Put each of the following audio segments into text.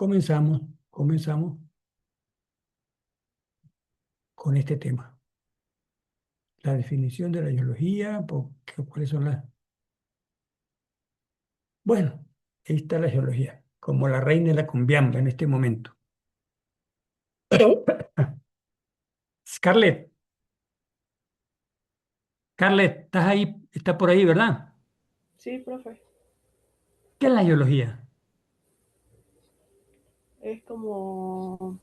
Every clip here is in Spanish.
comenzamos, comenzamos con este tema. La definición de la geología, cuáles son las... Bueno, ahí está la geología, como la reina de la cumbiamba en este momento. Scarlett, Scarlett, estás ahí, está por ahí, ¿verdad? Sí, profe. ¿Qué es la geología? Es como...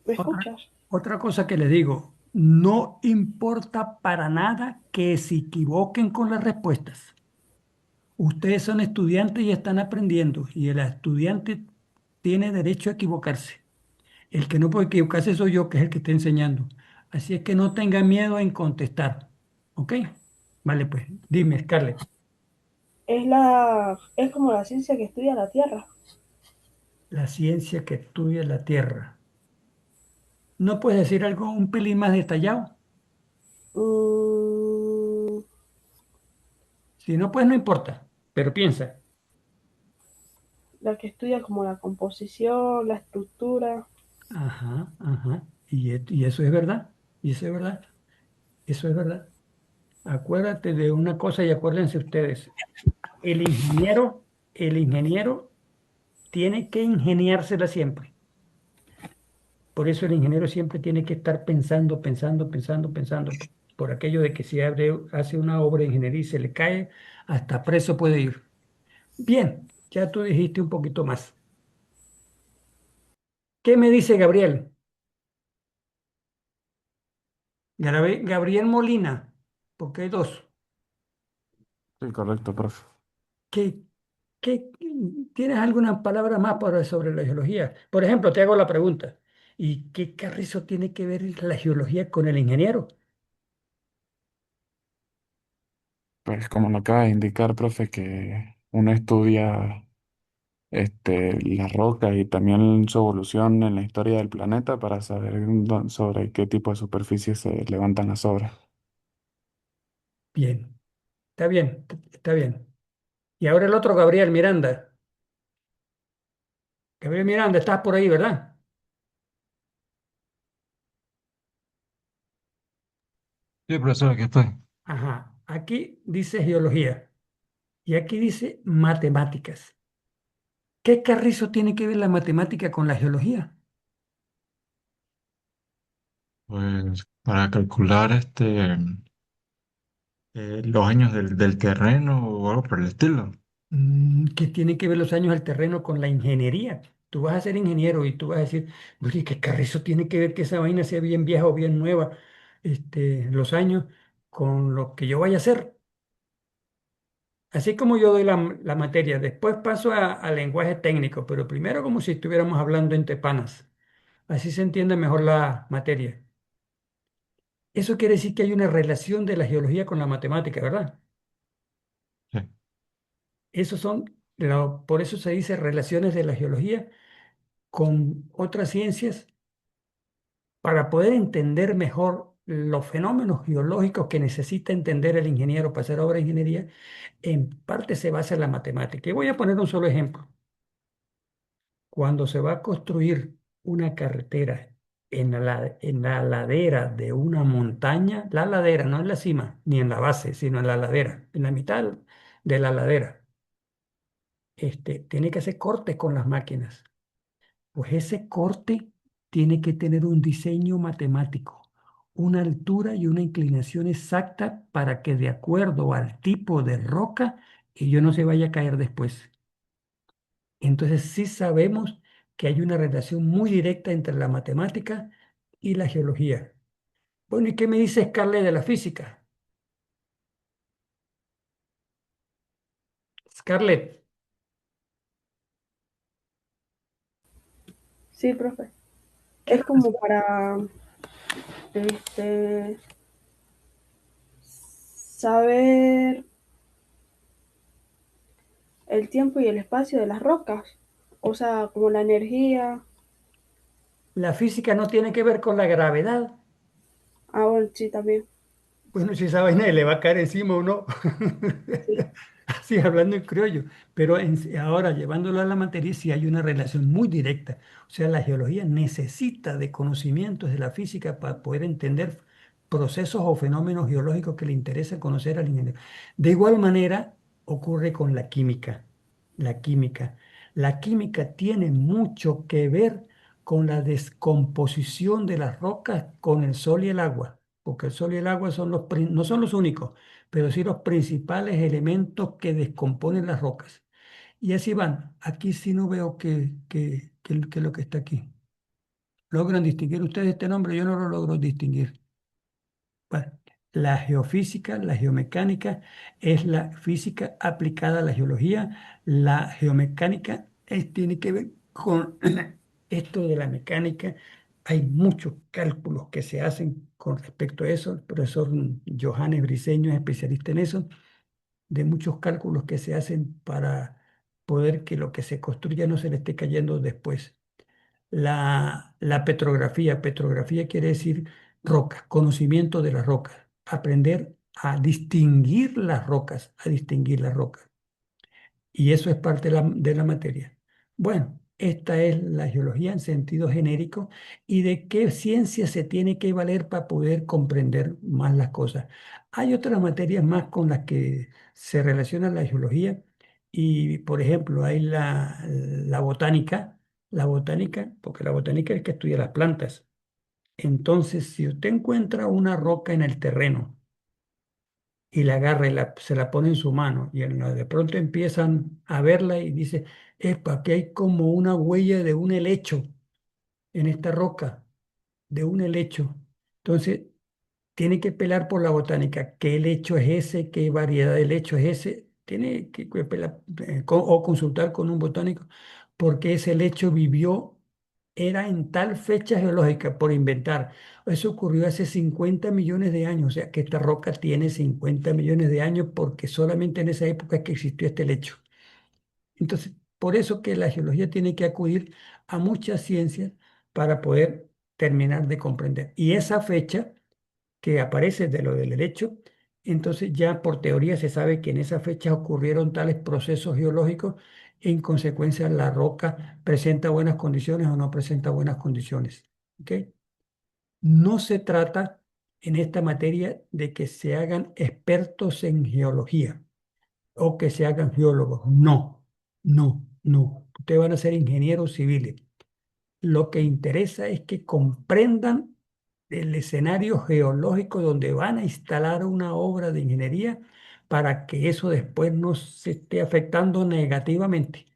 ¿Me Otra, escuchas? otra cosa que les digo, no importa para nada que se equivoquen con las respuestas. Ustedes son estudiantes y están aprendiendo, y el estudiante tiene derecho a equivocarse. El que no puede equivocarse soy yo, que es el que está enseñando. Así es que no tenga miedo en contestar. ¿Ok? Vale, pues, dime, Scarlett, Es como la ciencia que estudia la Tierra. la ciencia que estudia la Tierra. ¿No puedes decir algo un pelín más detallado? Mm, Si no, pues no importa, pero piensa. la que estudia como la composición, la estructura. Ajá, ajá. Y eso es verdad. Y eso es verdad. Eso es verdad. Acuérdate de una cosa y acuérdense ustedes. El ingeniero, el ingeniero tiene que ingeniársela siempre. Por eso el ingeniero siempre tiene que estar pensando, pensando, pensando, pensando. Por aquello de que si hace una obra de ingeniería y se le cae, hasta preso puede ir. Bien, ya tú dijiste un poquito más. ¿Qué me dice Gabriel? Gabriel Molina, porque hay dos. Sí, correcto, profe. ¿Qué, qué, tienes alguna palabra más sobre la geología? Por ejemplo, te hago la pregunta. ¿Y qué carrizo tiene que ver la geología con el ingeniero? Pues como lo acaba de indicar, profe, que uno estudia la roca y también su evolución en la historia del planeta para saber sobre qué tipo de superficie se levantan las obras. Bien, está bien, está bien. Y ahora el otro Gabriel Miranda. Gabriel Miranda, estás por ahí, ¿verdad? Sí, profesor, aquí estoy. Ajá. Aquí dice geología y aquí dice matemáticas. ¿Qué carrizo tiene que ver la matemática con la geología? Pues para calcular los años del terreno o algo por el estilo. ¿Qué tiene que ver los años del terreno con la ingeniería? Tú vas a ser ingeniero y tú vas a decir, oye, ¿qué carrizo tiene que ver que esa vaina sea bien vieja o bien nueva, los años con lo que yo vaya a hacer? Así como yo doy la materia, después paso a lenguaje técnico, pero primero como si estuviéramos hablando entre panas. Así se entiende mejor la materia. Eso quiere decir que hay una relación de la geología con la matemática, ¿verdad? Sí. Esos son, por eso se dice relaciones de la geología con otras ciencias para poder entender mejor los fenómenos geológicos que necesita entender el ingeniero para hacer obra de ingeniería. En parte se basa en la matemática. Y voy a poner un solo ejemplo. Cuando se va a construir una carretera en la ladera de una montaña, la ladera, no en la cima, ni en la base, sino en la ladera, en la mitad de la ladera, tiene que hacer cortes con las máquinas. Pues ese corte tiene que tener un diseño matemático, una altura y una inclinación exacta para que de acuerdo al tipo de roca, ello no se vaya a caer después. Entonces sí sabemos que hay una relación muy directa entre la matemática y la geología. Bueno, ¿y qué me dice Scarlett de la física? Scarlett, Sí, profe. ¿qué Es como relación? para este, saber el tiempo y el espacio de las rocas. O sea, como la energía. La física no tiene que ver con la gravedad. Ah, bueno, sí, también. Bueno, si esa vaina le va a caer encima o no. Sí, Así hablando en criollo. Pero ahora, llevándolo a la materia, sí hay una relación muy directa. O sea, la geología necesita de conocimientos de la física para poder entender procesos o fenómenos geológicos que le interesa conocer al ingeniero. De igual manera, ocurre con la química. La química. La química tiene mucho que ver con la descomposición de las rocas con el sol y el agua, porque el sol y el agua son no son los únicos, pero sí los principales elementos que descomponen las rocas. Y así van. Aquí sí no veo que lo que está aquí. ¿Logran distinguir ustedes este nombre? Yo no lo logro distinguir. Bueno, la geofísica, la geomecánica es la física aplicada a la geología. La geomecánica tiene que ver con esto de la mecánica. Hay muchos cálculos que se hacen con respecto a eso. El profesor Johannes Briceño es especialista en eso, de muchos cálculos que se hacen para poder que lo que se construya no se le esté cayendo después. La petrografía quiere decir rocas, conocimiento de las rocas, aprender a distinguir las rocas, a distinguir las rocas. Y eso es parte de la materia. Bueno, esta es la geología en sentido genérico y de qué ciencia se tiene que valer para poder comprender más las cosas. Hay otras materias más con las que se relaciona la geología y, por ejemplo, hay la botánica, porque la botánica es el que estudia las plantas. Entonces, si usted encuentra una roca en el terreno, y la agarra y se la pone en su mano y de pronto empiezan a verla y dice, epa, que hay como una huella de un helecho en esta roca, de un helecho. Entonces, tiene que pelar por la botánica. ¿Qué helecho es ese? ¿Qué variedad de helecho es ese? Tiene que pelar, o consultar con un botánico porque ese helecho vivió, era en tal fecha geológica, por inventar. Eso ocurrió hace 50 millones de años, o sea que esta roca tiene 50 millones de años porque solamente en esa época es que existió este helecho. Entonces, por eso que la geología tiene que acudir a muchas ciencias para poder terminar de comprender. Y esa fecha que aparece de lo del derecho, entonces ya por teoría se sabe que en esa fecha ocurrieron tales procesos geológicos, en consecuencia la roca presenta buenas condiciones o no presenta buenas condiciones. ¿Ok? No se trata en esta materia de que se hagan expertos en geología o que se hagan geólogos. No, no, no. Ustedes van a ser ingenieros civiles. Lo que interesa es que comprendan el escenario geológico donde van a instalar una obra de ingeniería para que eso después no se esté afectando negativamente,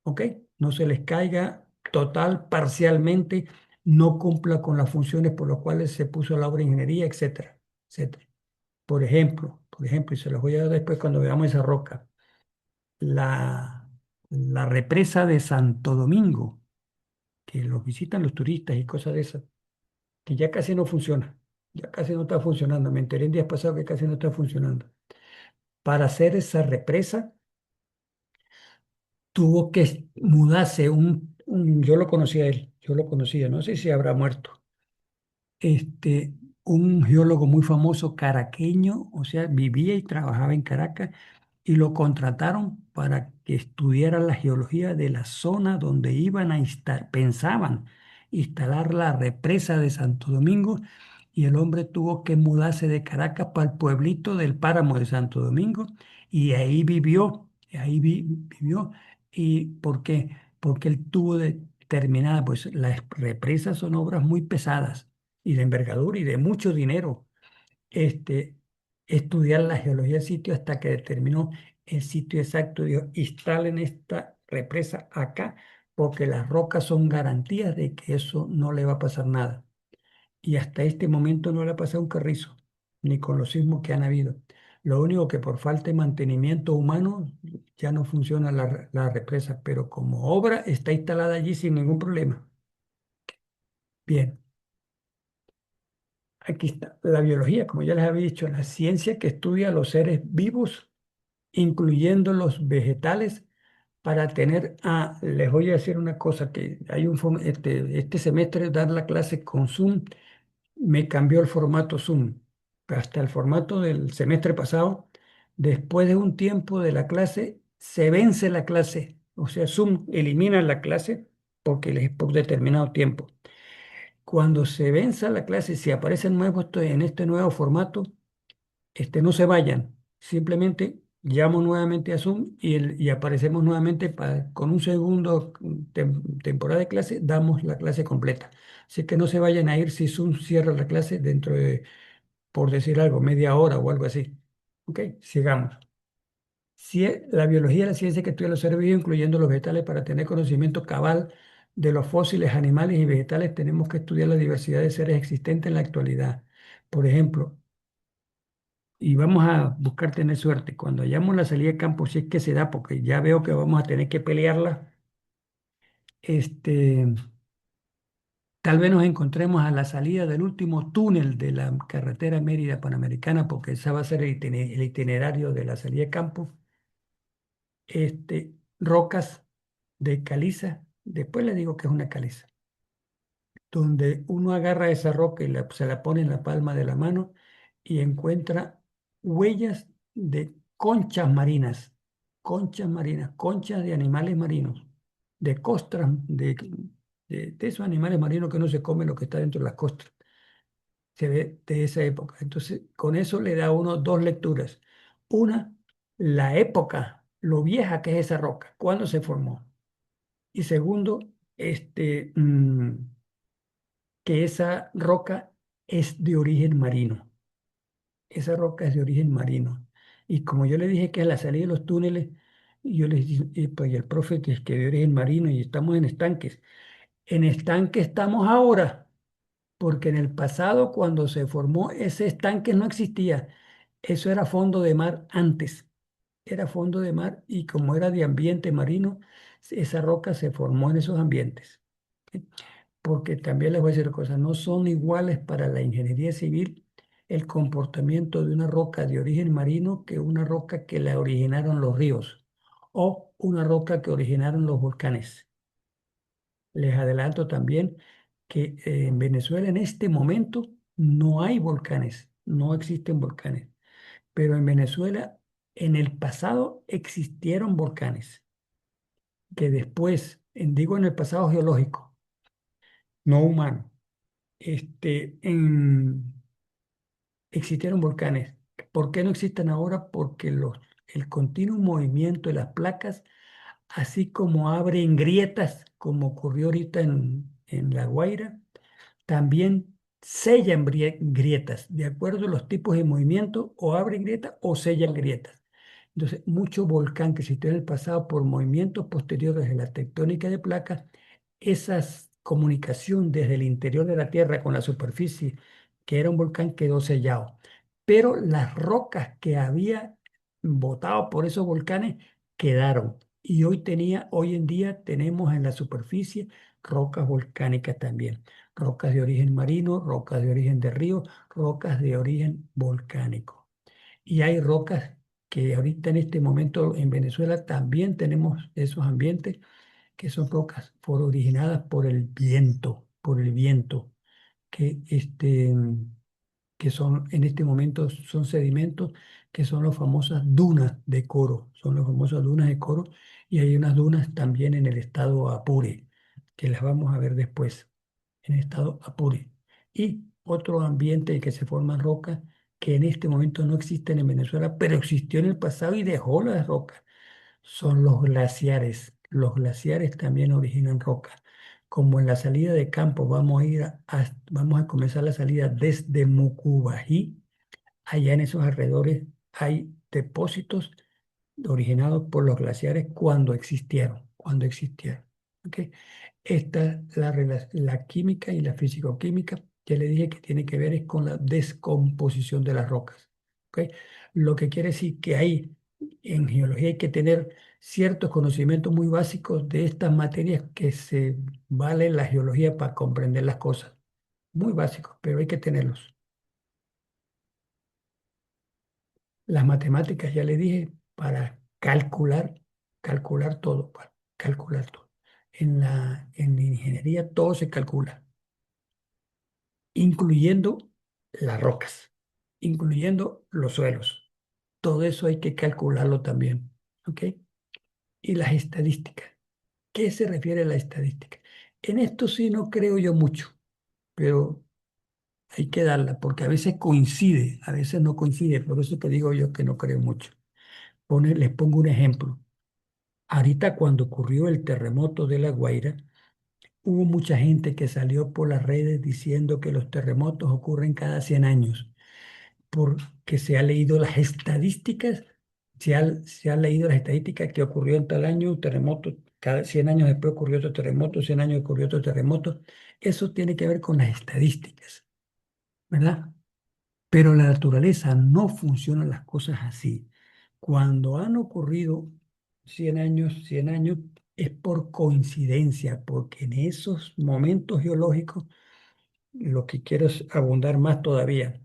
¿ok? No se les caiga total, parcialmente, no cumpla con las funciones por las cuales se puso la obra de ingeniería, etcétera, etcétera. Por ejemplo, y se los voy a dar después cuando veamos esa roca, la, la represa de Santo Domingo, que los visitan los turistas y cosas de esas, que ya casi no funciona, ya casi no está funcionando. Me enteré el día pasado que casi no está funcionando. Para hacer esa represa tuvo que mudarse yo lo conocía a él, yo lo conocía, no sé si habrá muerto, este, un geólogo muy famoso caraqueño, o sea, vivía y trabajaba en Caracas y lo contrataron para que estudiara la geología de la zona donde iban a pensaban instalar la represa de Santo Domingo y el hombre tuvo que mudarse de Caracas para el pueblito del páramo de Santo Domingo y ahí vivió, vivió. ¿Y por qué? Porque él tuvo determinada, pues las represas son obras muy pesadas y de envergadura y de mucho dinero. Este, estudiar la geología del sitio hasta que determinó el sitio exacto. Dijo, instalen esta represa acá porque las rocas son garantías de que eso no le va a pasar nada. Y hasta este momento no le ha pasado un carrizo, ni con los sismos que han habido. Lo único que por falta de mantenimiento humano ya no funciona la represa, pero como obra está instalada allí sin ningún problema. Bien. Aquí está la biología, como ya les había dicho, la ciencia que estudia los seres vivos, incluyendo los vegetales, para les voy a decir una cosa, que hay este semestre dar la clase con Zoom, me cambió el formato Zoom. hasta el formato del semestre pasado, después de un tiempo de la clase, se vence la clase. O sea, Zoom elimina la clase porque les es por determinado tiempo. Cuando se venza la clase, si aparecen nuevos en este nuevo formato, no se vayan. Simplemente llamo nuevamente a Zoom y aparecemos nuevamente con un segundo temporada de clase, damos la clase completa. Así que no se vayan a ir si Zoom cierra la clase dentro de, por decir algo, media hora o algo así. Ok, sigamos. La biología es la ciencia que estudia los seres vivos, incluyendo los vegetales, para tener conocimiento cabal de los fósiles, animales y vegetales, tenemos que estudiar la diversidad de seres existentes en la actualidad. Por ejemplo, y vamos a buscar tener suerte. Cuando hayamos la salida de campo, si es que se da, porque ya veo que vamos a tener que pelearla, este, tal vez nos encontremos a la salida del último túnel de la carretera Mérida Panamericana, porque esa va a ser el itinerario de la salida de campo. Rocas de caliza, después le digo que es una caliza, donde uno agarra esa roca y se la pone en la palma de la mano y encuentra huellas de conchas marinas, conchas de animales marinos, de costras, de esos animales marinos que no se come lo que está dentro de las costras. Se ve de esa época. Entonces, con eso le da a uno dos lecturas. Una, la época, lo vieja que es esa roca, cuándo se formó. Y segundo, que esa roca es de origen marino. Esa roca es de origen marino. Y como yo le dije que a la salida de los túneles, y yo les dije, pues y el profe es que de origen marino y estamos en estanques. En estanque estamos ahora, porque en el pasado, cuando se formó ese estanque, no existía. Eso era fondo de mar antes. Era fondo de mar y como era de ambiente marino, esa roca se formó en esos ambientes. Porque también les voy a decir cosas, no son iguales para la ingeniería civil el comportamiento de una roca de origen marino que una roca que la originaron los ríos o una roca que originaron los volcanes. Les adelanto también que en Venezuela en este momento no hay volcanes, no existen volcanes, pero en Venezuela en el pasado existieron volcanes que después, digo en el pasado geológico, no humano, existieron volcanes. ¿Por qué no existen ahora? Porque el continuo movimiento de las placas, así como abren grietas, como ocurrió ahorita en La Guaira, también sellan grietas, de acuerdo a los tipos de movimiento, o abren grietas o sellan grietas. Entonces, mucho volcán que existió en el pasado por movimientos posteriores de la tectónica de placas, esa comunicación desde el interior de la Tierra con la superficie, que era un volcán, quedó sellado. Pero las rocas que había botado por esos volcanes quedaron. Y hoy en día tenemos en la superficie rocas volcánicas también. Rocas de origen marino, rocas de origen de río, rocas de origen volcánico. Y hay rocas que ahorita en este momento en Venezuela también tenemos esos ambientes que son rocas originadas por el viento, que, que son en este momento son sedimentos que son las famosas dunas de Coro, son las famosas dunas de Coro y hay unas dunas también en el estado Apure, que las vamos a ver después, en el estado Apure. Y otro ambiente que se forman rocas que en este momento no existen en Venezuela, pero existió en el pasado y dejó las rocas son los glaciares. Los glaciares también originan rocas. Como en la salida de campo vamos a comenzar la salida desde Mucubají, allá en esos alrededores hay depósitos originados por los glaciares cuando existieron, cuando existieron. ¿Ok? Esta, la química y la fisicoquímica, ya le dije que tiene que ver es con la descomposición de las rocas. ¿Ok? Lo que quiere decir que en geología hay que tener ciertos conocimientos muy básicos de estas materias que se vale la geología para comprender las cosas. Muy básicos, pero hay que tenerlos. Las matemáticas, ya le dije, para calcular todo, para calcular todo. En la ingeniería todo se calcula, incluyendo las rocas. incluyendo los suelos. Todo eso hay que calcularlo también, ¿ok? Y las estadísticas. ¿Qué se refiere a la estadística? En esto sí no creo yo mucho, pero hay que darla, porque a veces coincide, a veces no coincide, por eso que digo yo que no creo mucho. Les pongo un ejemplo. Ahorita cuando ocurrió el terremoto de La Guaira, hubo mucha gente que salió por las redes diciendo que los terremotos ocurren cada 100 años, porque se ha leído las estadísticas, se ha leído las estadísticas que ocurrió en tal año un terremoto, cada 100 años después ocurrió otro terremoto, 100 años ocurrió otro terremoto. Eso tiene que ver con las estadísticas, ¿verdad? Pero en la naturaleza no funcionan las cosas así. Cuando han ocurrido 100 años es por coincidencia, porque en esos momentos geológicos, lo que quiero es abundar más todavía,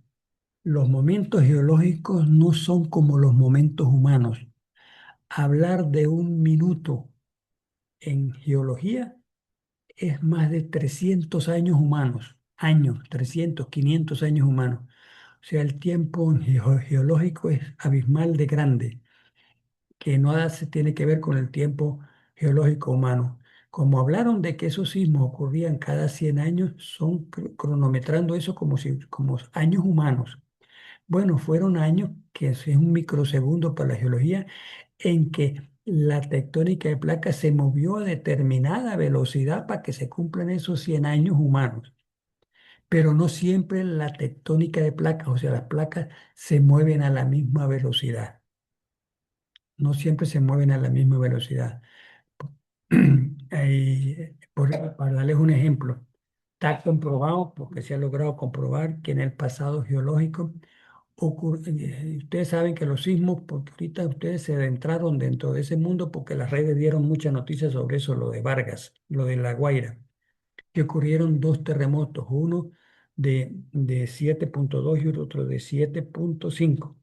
los momentos geológicos no son como los momentos humanos. Hablar de un minuto en geología es más de 300 años humanos, años, 300, 500 años humanos. O sea, el tiempo geológico es abismal de grande, que no se tiene que ver con el tiempo geológico humano. Como hablaron de que esos sismos ocurrían cada 100 años, son cronometrando eso como si, como años humanos. Bueno, fueron años, que es un microsegundo para la geología, en que la tectónica de placas se movió a determinada velocidad para que se cumplan esos 100 años humanos. Pero no siempre la tectónica de placas, o sea, las placas se mueven a la misma velocidad. No siempre se mueven a la misma velocidad. Para darles un ejemplo, está comprobado, porque se ha logrado comprobar que en el pasado geológico ustedes saben que los sismos, porque ahorita ustedes se adentraron dentro de ese mundo porque las redes dieron muchas noticias sobre eso, lo de Vargas, lo de La Guaira, que ocurrieron dos terremotos, uno de 7,2 y otro de 7,5.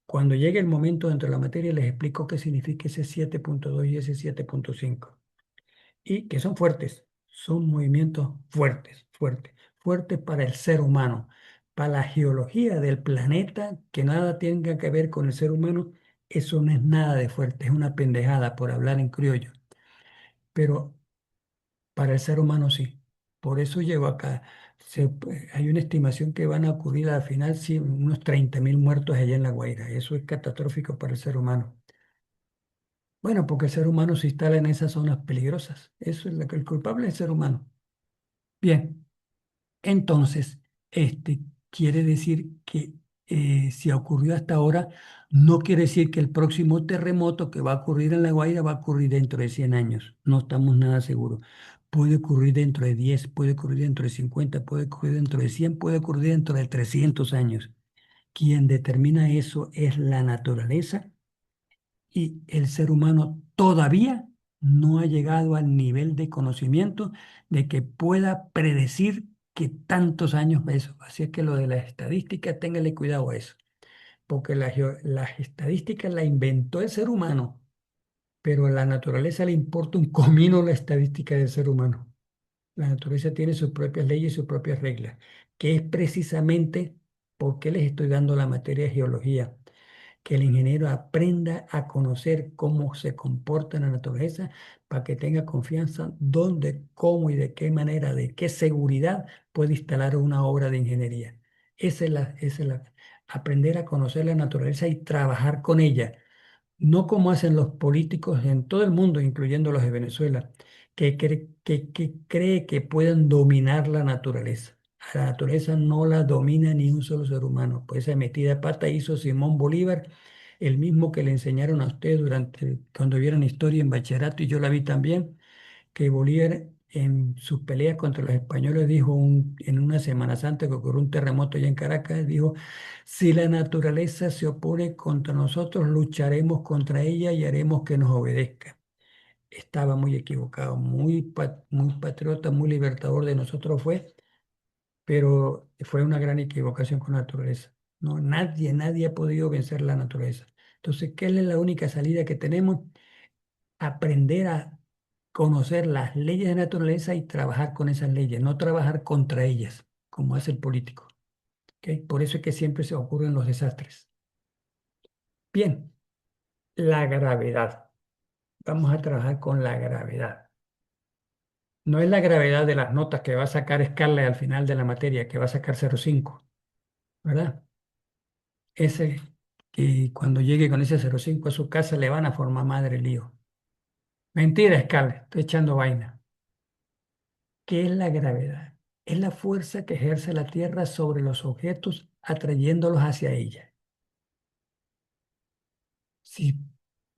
Cuando llegue el momento dentro de la materia, les explico qué significa ese 7,2 y ese 7,5. Y que son fuertes, son movimientos fuertes, fuertes, fuertes para el ser humano, para la geología del planeta, que nada tenga que ver con el ser humano, eso no es nada de fuerte, es una pendejada por hablar en criollo, pero para el ser humano sí. Por eso llego acá. Hay una estimación que van a ocurrir al final, sí, unos 30.000 muertos allá en La Guaira. Eso es catastrófico para el ser humano. Bueno, porque el ser humano se instala en esas zonas peligrosas. Eso es lo que el culpable es el ser humano. Bien, entonces, este quiere decir que si ocurrió hasta ahora, no quiere decir que el próximo terremoto que va a ocurrir en La Guaira va a ocurrir dentro de 100 años. No estamos nada seguros. Puede ocurrir dentro de 10, puede ocurrir dentro de 50, puede ocurrir dentro de 100, puede ocurrir dentro de 300 años. Quien determina eso es la naturaleza y el ser humano todavía no ha llegado al nivel de conocimiento de que pueda predecir que tantos años va eso. Así es que lo de la estadística, téngale cuidado a eso, porque las estadísticas la inventó el ser humano, pero a la naturaleza le importa un comino la estadística del ser humano. La naturaleza tiene sus propias leyes y sus propias reglas, que es precisamente por qué les estoy dando la materia de geología, que el ingeniero aprenda a conocer cómo se comporta la naturaleza para que tenga confianza dónde, cómo y de qué manera, de qué seguridad puede instalar una obra de ingeniería. Aprender a conocer la naturaleza y trabajar con ella, no como hacen los políticos en todo el mundo, incluyendo los de Venezuela, que cree que pueden dominar la naturaleza. A la naturaleza no la domina ni un solo ser humano. Pues esa metida de pata hizo Simón Bolívar, el mismo que le enseñaron a ustedes cuando vieron historia en bachillerato, y yo la vi también, que Bolívar en sus peleas contra los españoles dijo en una Semana Santa que ocurrió un terremoto allá en Caracas, dijo, si la naturaleza se opone contra nosotros, lucharemos contra ella y haremos que nos obedezca. Estaba muy equivocado, muy patriota, muy libertador de nosotros fue, pero fue una gran equivocación con la naturaleza. No, nadie ha podido vencer la naturaleza. Entonces, ¿qué es la única salida que tenemos? Aprender a conocer las leyes de naturaleza y trabajar con esas leyes, no trabajar contra ellas, como hace el político. ¿Ok? Por eso es que siempre se ocurren los desastres. Bien, la gravedad. Vamos a trabajar con la gravedad. No es la gravedad de las notas que va a sacar Scarlett al final de la materia, que va a sacar 0,5, ¿verdad? Ese, que cuando llegue con ese 0,5 a su casa le van a formar madre lío. Mentira, Scarlett, estoy echando vaina. ¿Qué es la gravedad? Es la fuerza que ejerce la Tierra sobre los objetos atrayéndolos hacia ella. Si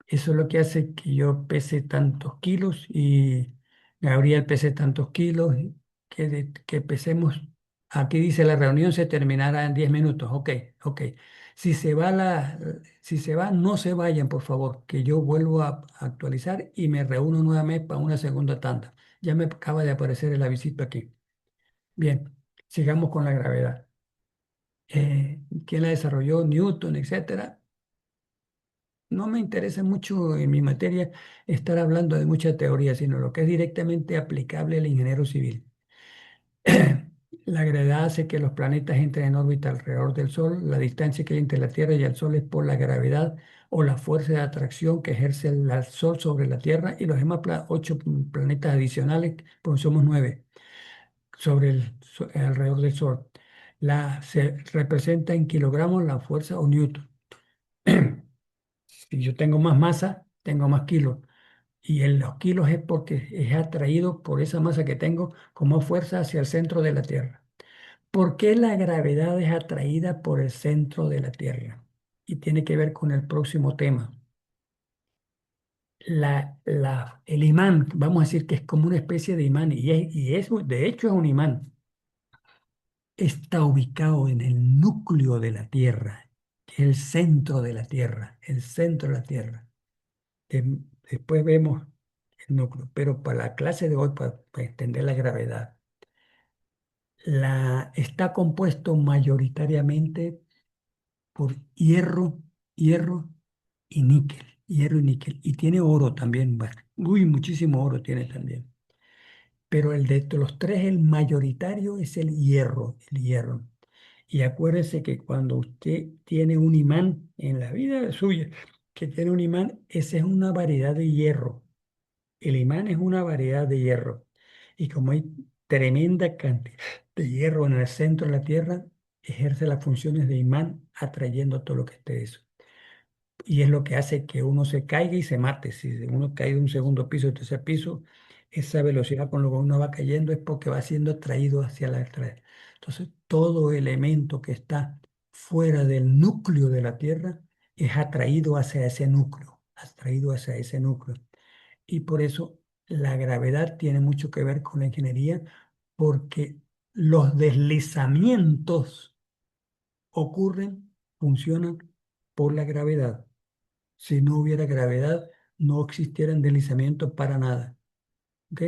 eso es lo que hace que yo pese tantos kilos y Gabriel pese tantos kilos, y que pesemos. Aquí dice la reunión se terminará en 10 minutos. Ok, ok. Si se va si se va, no se vayan, por favor, que yo vuelvo a actualizar y me reúno nuevamente para una segunda tanda. Ya me acaba de aparecer el avisito aquí. Bien, sigamos con la gravedad. ¿Quién la desarrolló? Newton, etcétera. No me interesa mucho en mi materia estar hablando de mucha teoría, sino lo que es directamente aplicable al ingeniero civil. La gravedad hace que los planetas entren en órbita alrededor del Sol. La distancia que hay entre la Tierra y el Sol es por la gravedad o la fuerza de atracción que ejerce el Sol sobre la Tierra y los demás 8 planetas adicionales, pues somos 9, sobre alrededor del Sol. Se representa en kilogramos la fuerza o newton. Si yo tengo más masa, tengo más kilos. Y en los kilos es porque es atraído por esa masa que tengo como fuerza hacia el centro de la Tierra. ¿Por qué la gravedad es atraída por el centro de la Tierra? Y tiene que ver con el próximo tema. El imán, vamos a decir que es como una especie de imán, de hecho es un imán. Está ubicado en el núcleo de la Tierra, que es el centro de la Tierra, el centro de la Tierra. Después vemos el núcleo, pero para la clase de hoy, para entender la gravedad, está compuesto mayoritariamente por hierro y níquel, hierro y níquel, y tiene oro también, muchísimo oro tiene también. Pero el de los tres, el mayoritario es el hierro, el hierro. Y acuérdese que cuando usted tiene un imán en la vida suya, que tiene un imán, esa es una variedad de hierro. El imán es una variedad de hierro. Y como hay tremenda cantidad de hierro en el centro de la Tierra, ejerce las funciones de imán atrayendo todo lo que esté eso. Y es lo que hace que uno se caiga y se mate. Si uno cae de un segundo piso o tercer piso, esa velocidad con lo que uno va cayendo es porque va siendo atraído hacia la otra. Entonces, todo elemento que está fuera del núcleo de la Tierra es atraído hacia ese núcleo, atraído hacia ese núcleo. Y por eso la gravedad tiene mucho que ver con la ingeniería, porque los deslizamientos ocurren, funcionan por la gravedad. Si no hubiera gravedad, no existieran deslizamientos para nada. ¿Ok?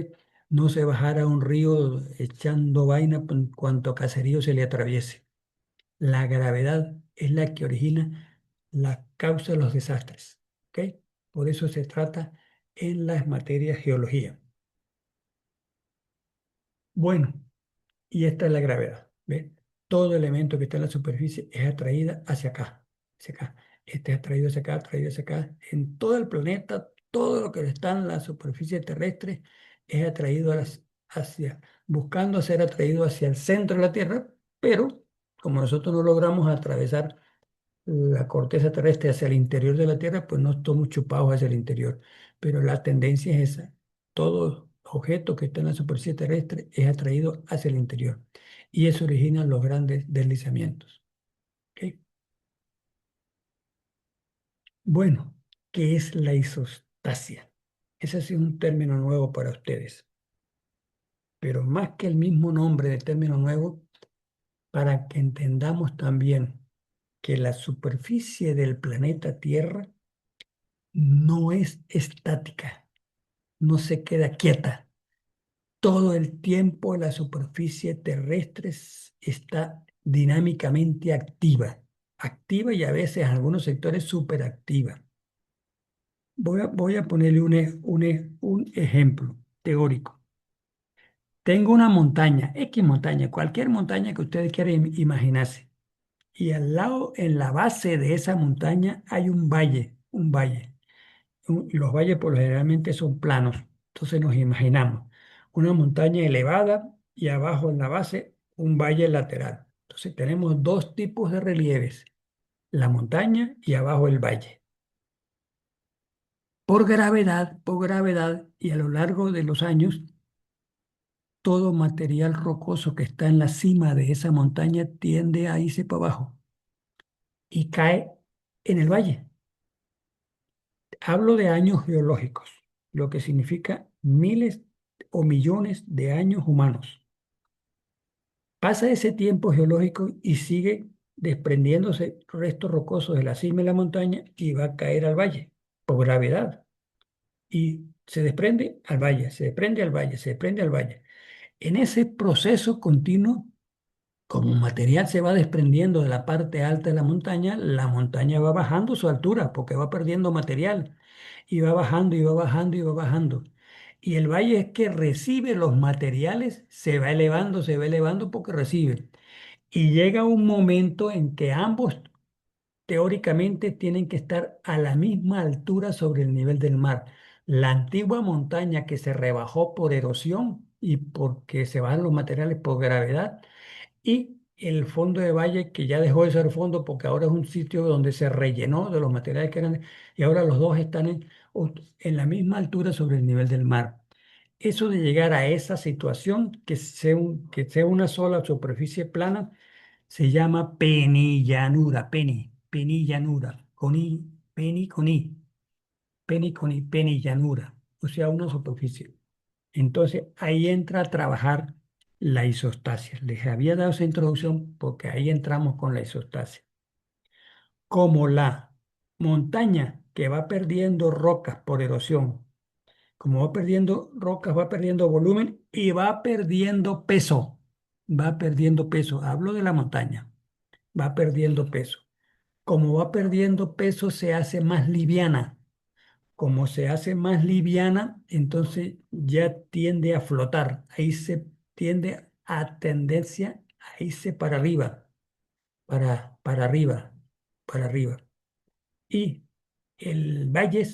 No se bajara un río echando vaina por cuanto caserío se le atraviese. La gravedad es la que origina la causa de los desastres. ¿Ok? Por eso se trata en las materias geología. Bueno, y esta es la gravedad. ¿Ve? Todo elemento que está en la superficie es atraída hacia acá, hacia acá. Este es atraído hacia acá, atraído hacia acá. En todo el planeta, todo lo que está en la superficie terrestre es atraído buscando ser atraído hacia el centro de la Tierra, pero como nosotros no logramos atravesar la corteza terrestre hacia el interior de la Tierra, pues no estamos chupados hacia el interior. Pero la tendencia es esa. Todo objeto que está en la superficie terrestre es atraído hacia el interior. Y eso origina los grandes deslizamientos. ¿Ok? Bueno, ¿qué es la isostasia? Ese es un término nuevo para ustedes. Pero más que el mismo nombre de término nuevo, para que entendamos también que la superficie del planeta Tierra no es estática, no se queda quieta. Todo el tiempo la superficie terrestre está dinámicamente activa y a veces en algunos sectores superactiva. Voy a ponerle un ejemplo teórico. Tengo una montaña, X montaña, cualquier montaña que ustedes quieran imaginarse. y al lado, en la base de esa montaña, hay un valle, un valle. Los valles por lo generalmente son planos, entonces nos imaginamos una montaña elevada y abajo en la base un valle lateral. Entonces tenemos dos tipos de relieves, la montaña y abajo el valle. Por gravedad y a lo largo de los años, todo material rocoso que está en la cima de esa montaña tiende a irse para abajo y cae en el valle. Hablo de años geológicos, lo que significa miles o millones de años humanos. Pasa ese tiempo geológico y sigue desprendiéndose restos rocosos de la cima de la montaña y va a caer al valle por gravedad. Y se desprende al valle, se desprende al valle, se desprende al valle. En ese proceso continuo, como material se va desprendiendo de la parte alta de la montaña va bajando su altura porque va perdiendo material y va bajando y va bajando y va bajando. Y el valle es que recibe los materiales, se va elevando porque recibe. Y llega un momento en que ambos teóricamente tienen que estar a la misma altura sobre el nivel del mar. La antigua montaña que se rebajó por erosión y porque se bajan los materiales por gravedad y el fondo de valle que ya dejó de ser fondo porque ahora es un sitio donde se rellenó de los materiales que eran y ahora los dos están en la misma altura sobre el nivel del mar. Eso de llegar a esa situación, que sea una sola superficie plana, se llama penillanura, penillanura, con i, penillanura, o sea, una superficie. Entonces ahí entra a trabajar la isostasia. Les había dado esa introducción porque ahí entramos con la isostasia. Como la montaña que va perdiendo rocas por erosión, como va perdiendo rocas, va perdiendo volumen y va perdiendo peso. Va perdiendo peso. Hablo de la montaña. Va perdiendo peso. Como va perdiendo peso, se hace más liviana. Como se hace más liviana, entonces ya tiende a flotar. Ahí se tiende a tendencia a irse para arriba, para arriba, para arriba. Y el valle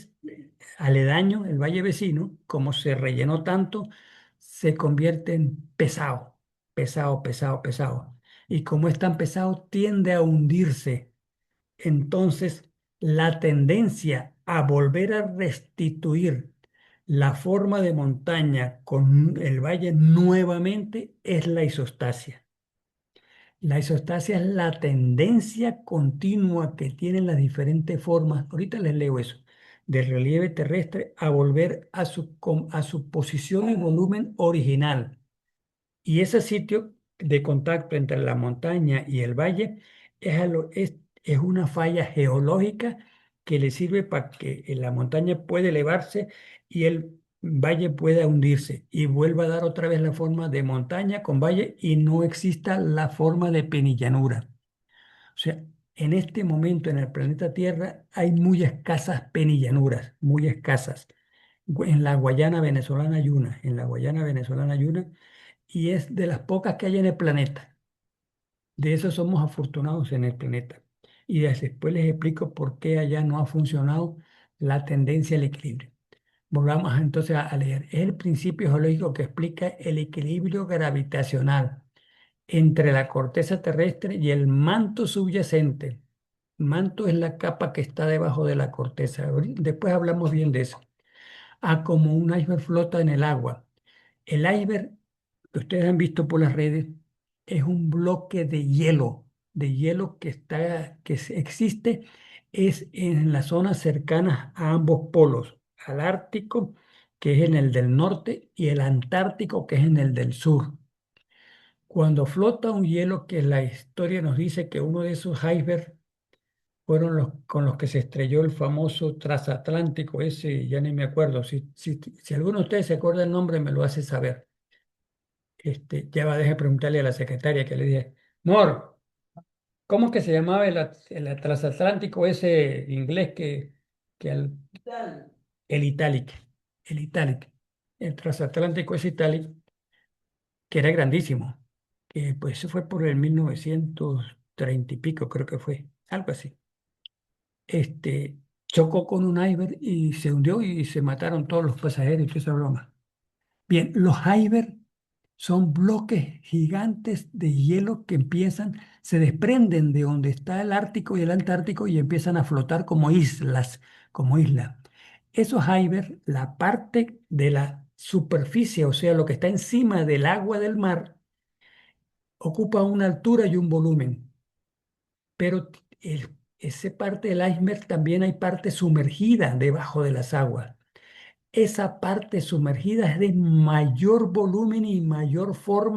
aledaño, el valle vecino, como se rellenó tanto, se convierte en pesado, pesado, pesado, pesado. Y como es tan pesado, tiende a hundirse. Entonces, la tendencia a volver a restituir la forma de montaña con el valle nuevamente es la isostasia. La isostasia es la tendencia continua que tienen las diferentes formas, ahorita les leo eso, del relieve terrestre a volver a su posición y volumen original. Y ese sitio de contacto entre la montaña y el valle es una falla geológica que le sirve para que la montaña pueda elevarse y el valle pueda hundirse y vuelva a dar otra vez la forma de montaña con valle y no exista la forma de penillanura. O sea, en este momento en el planeta Tierra hay muy escasas penillanuras, muy escasas. En la Guayana venezolana hay una, en la Guayana venezolana hay una y es de las pocas que hay en el planeta. De eso somos afortunados en el planeta. Y después les explico por qué allá no ha funcionado la tendencia al equilibrio. Volvamos entonces a leer. Es el principio geológico que explica el equilibrio gravitacional entre la corteza terrestre y el manto subyacente. Manto es la capa que está debajo de la corteza. Después hablamos bien de eso. A como un iceberg flota en el agua. El iceberg que ustedes han visto por las redes es un bloque de hielo que existe es en las zonas cercanas a ambos polos, al Ártico, que es en el del norte, y el Antártico, que es en el del sur. Cuando flota un hielo, que la historia nos dice que uno de esos icebergs fueron los con los que se estrelló el famoso transatlántico, ese ya ni me acuerdo. Si alguno de ustedes se acuerda el nombre, me lo hace saber. Ya va, deje preguntarle a la secretaria que le dije, Mor, ¿cómo es que se llamaba el transatlántico ese inglés que el Italic, el Italic, el transatlántico ese Italic, que era grandísimo, que pues se fue por el 1900, 30 y pico creo que fue, algo así. Chocó con un iceberg y se hundió y se mataron todos los pasajeros y toda esa broma. Bien, los icebergs son bloques gigantes de hielo que se desprenden de donde está el Ártico y el Antártico y empiezan a flotar como islas, como islas. Esos icebergs, la parte de la superficie, o sea, lo que está encima del agua del mar, ocupa una altura y un volumen, pero ese parte del iceberg también hay parte sumergida debajo de las aguas. Esa parte sumergida es de mayor volumen y mayor forma